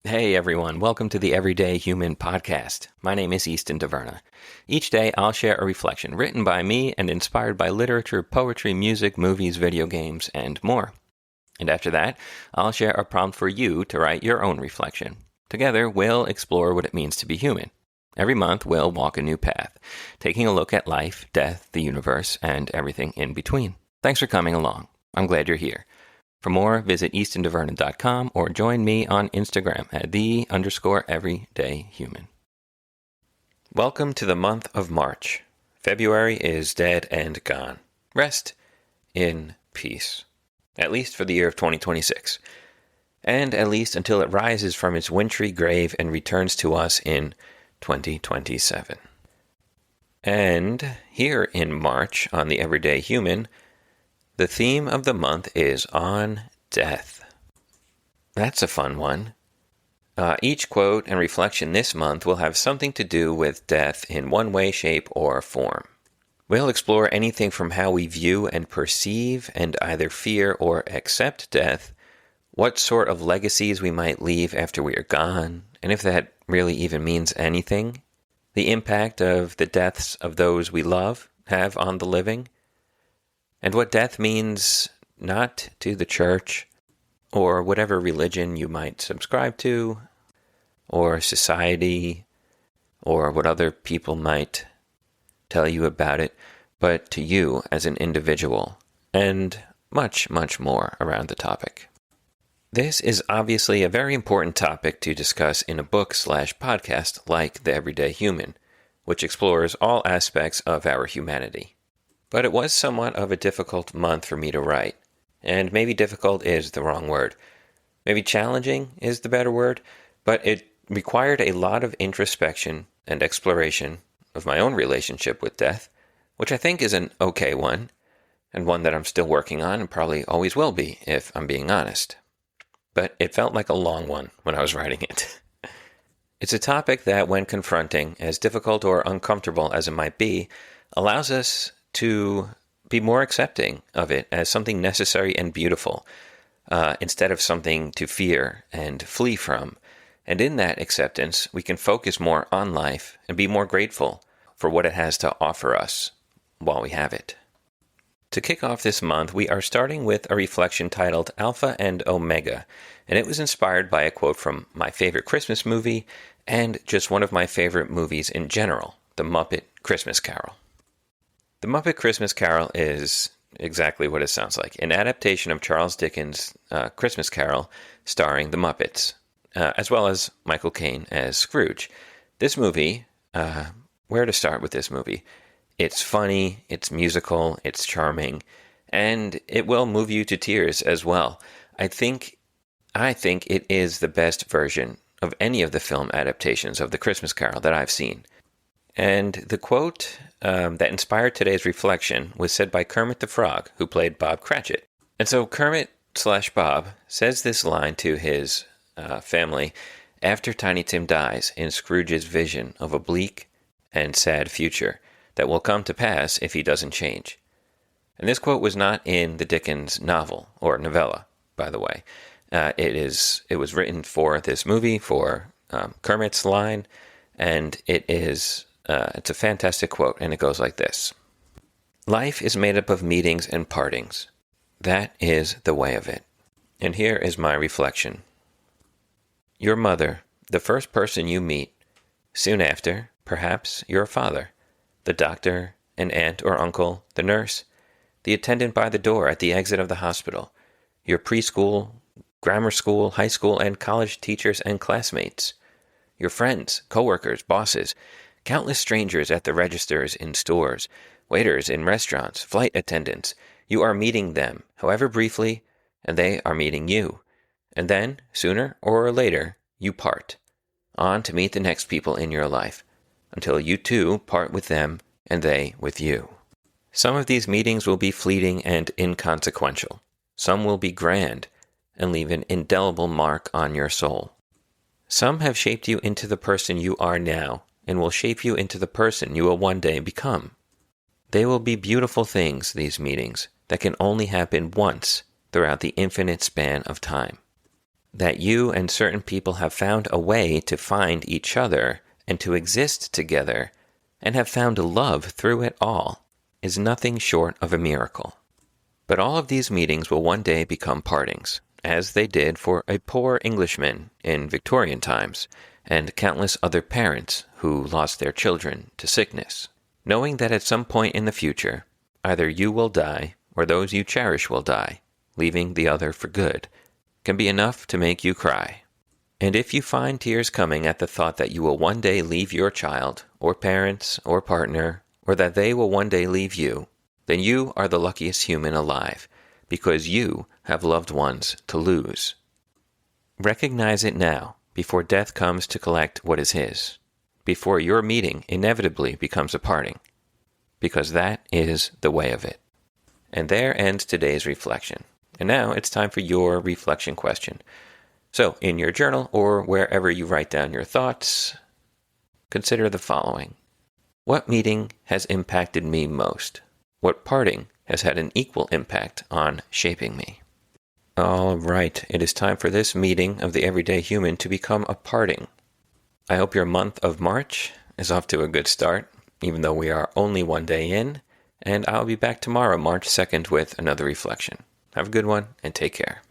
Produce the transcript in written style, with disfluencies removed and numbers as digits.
Hey everyone, welcome to the Everyday Human podcast. My name is Easton Taverna. Each day I'll share a reflection written by me and inspired by literature, poetry, music, movies, video games, and more. And after that, I'll share a prompt for you to write your own reflection. Together, we'll explore what it means to be human. Every month, we'll walk a new path, taking a look at life, death, the universe, and everything in between. Thanks for coming along. I'm glad you're here. For more, visit eastontaverna.com or join me on Instagram at _everydayhuman. Welcome to the month of March. February is dead and gone. Rest in peace. At least for the year of 2026. And at least until it rises from its wintry grave and returns to us in 2027. And here in March, on the Everyday Human, the theme of the month is on death. That's a fun one. Each quote and reflection this month will have something to do with death in one way, shape, or form. We'll explore anything from how we view and perceive and either fear or accept death, what sort of legacies we might leave after we are gone, and if that really even means anything, the impact of the deaths of those we love have on the living, and what death means not to the church or whatever religion you might subscribe to, or society, or what other people might tell you about it, but to you as an individual, and much, much more around the topic. This is obviously a very important topic to discuss in a book/podcast like The Everyday Human, which explores all aspects of our humanity. But it was somewhat of a difficult month for me to write, and maybe difficult is the wrong word. Maybe challenging is the better word, but it required a lot of introspection and exploration of my own relationship with death, which I think is an okay one, and one that I'm still working on and probably always will be, if I'm being honest. But it felt like a long one when I was writing it. It's a topic that, when confronting, as difficult or uncomfortable as it might be, allows us to be more accepting of it as something necessary and beautiful, instead of something to fear and flee from. And in that acceptance, we can focus more on life and be more grateful for what it has to offer us while we have it. To kick off this month, we are starting with a reflection titled Alpha and Omega, and it was inspired by a quote from my favorite Christmas movie and just one of my favorite movies in general, The Muppet Christmas Carol. The Muppet Christmas Carol is exactly what it sounds like, an adaptation of Charles Dickens' Christmas Carol starring the Muppets, as well as Michael Caine as Scrooge. This movie, where to start with this movie? It's funny, it's musical, it's charming, and it will move you to tears as well. I think it is the best version of any of the film adaptations of the Christmas Carol that I've seen. And the quote that inspired today's reflection was said by Kermit the Frog, who played Bob Cratchit. And so Kermit/Bob says this line to his family after Tiny Tim dies in Scrooge's vision of a bleak and sad future that will come to pass if he doesn't change. And this quote was not in the Dickens novel, or novella, by the way. It was written for this movie, for Kermit's line, and it's a fantastic quote, and it goes like this. Life is made up of meetings and partings. That is the way of it. And here is my reflection. Your mother, the first person you meet. Soon after, perhaps, your father. The doctor, an aunt or uncle, the nurse. The attendant by the door at the exit of the hospital. Your preschool, grammar school, high school, and college teachers and classmates. Your friends, coworkers, bosses. Countless strangers at the registers in stores, waiters in restaurants, flight attendants. You are meeting them, however briefly, and they are meeting you. And then, sooner or later, you part, on to meet the next people in your life, until you too part with them and they with you. Some of these meetings will be fleeting and inconsequential. Some will be grand and leave an indelible mark on your soul. Some have shaped you into the person you are now, and will shape you into the person you will one day become. They will be beautiful things, these meetings, that can only happen once throughout the infinite span of time. that you and certain people have found a way to find each other and to exist together and have found love through it all is nothing short of a miracle. But all of these meetings will one day become partings, as they did for a poor Englishman in Victorian times, and countless other parents who lost their children to sickness, knowing that at some point in the future, either you will die or those you cherish will die, leaving the other for good, can be enough to make you cry. And if you find tears coming at the thought that you will one day leave your child, or parents, or partner, or that they will one day leave you, then you are the luckiest human alive, because you have loved ones to lose. Recognize it now, before death comes to collect what is his, before your meeting inevitably becomes a parting, because that is the way of it. And there ends today's reflection. And now it's time for your reflection question. So, in your journal or wherever you write down your thoughts, consider the following. What meeting has impacted me most? What parting has had an equal impact on shaping me? All right, it is time for this meeting of the everyday human to become a parting. I hope your month of March is off to a good start, even though we are only one day in, and I'll be back tomorrow, March 2nd, with another reflection. Have a good one, and take care.